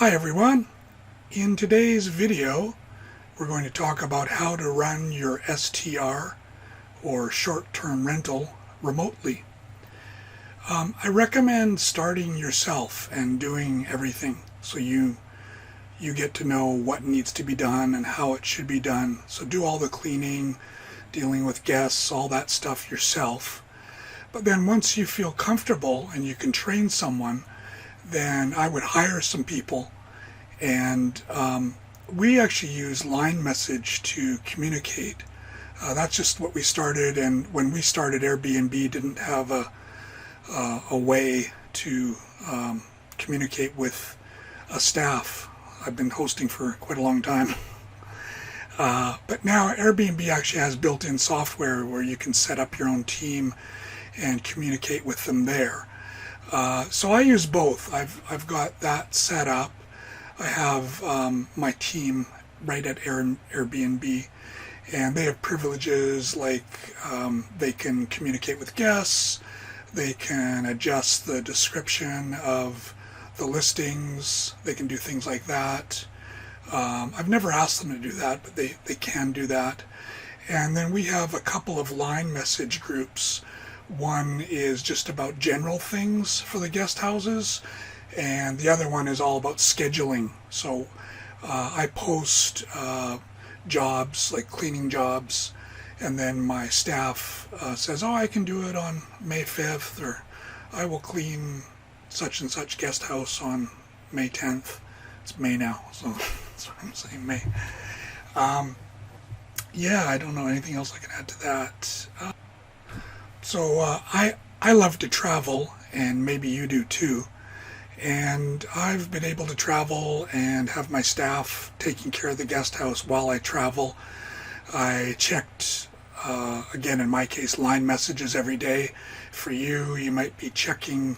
Hi everyone. In today's video we're going to talk about how to run your STR or short-term rental remotely. I recommend starting yourself and doing everything so you get to know what needs to be done and how it should be done. So do all the cleaning, dealing with guests, all that stuff yourself. But then once you feel comfortable and you can train someone, then I would hire some people, and we actually use line message to communicate. That's just what we started, and when we started, Airbnb didn't have a way to communicate with a staff. I've been hosting for quite a long time. But now Airbnb actually has built-in software where you can set up your own team and communicate with them there. So I use both. I've got that set up. I have my team right at Airbnb, and they have privileges like they can communicate with guests, they can adjust the description of the listings, they can do things like that. I've never asked them to do that, but they can do that. And then we have a couple of line message groups. One is just about general things for the guest houses, and the other one is all about scheduling. So I post jobs, like cleaning jobs, and then my staff says, oh, I can do it on May 5th, or I will clean such and such guest house on May 10th. It's May now, so that's what I'm saying, May. Yeah, I don't know anything else I can add to that. So I love to travel, and maybe you do too. And I've been able to travel and have my staff taking care of the guest house while I travel. I checked, again in my case, line messages every day. For you, you might be checking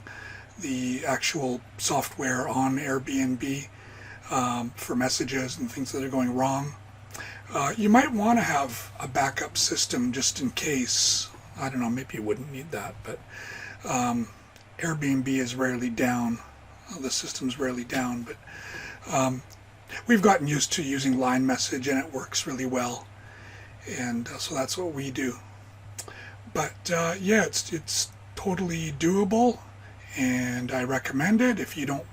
the actual software on Airbnb for messages and things that are going wrong. You might want to have a backup system just in case. I don't know, maybe you wouldn't need that, but Airbnb is rarely down. The system's rarely down, but we've gotten used to using line message, and it works really well, and so that's what we do. But yeah, it's totally doable, and I recommend it. If you don't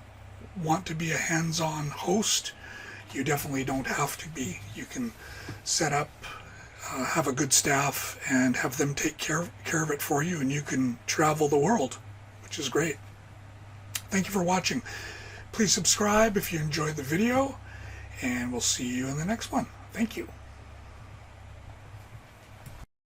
want to be a hands-on host, you definitely don't have to be. You can set up, have a good staff, and have them take care of it for you, and you can travel the world, which is great. Thank you for watching. Please subscribe if you enjoyed the video, and we'll see you in the next one. Thank you.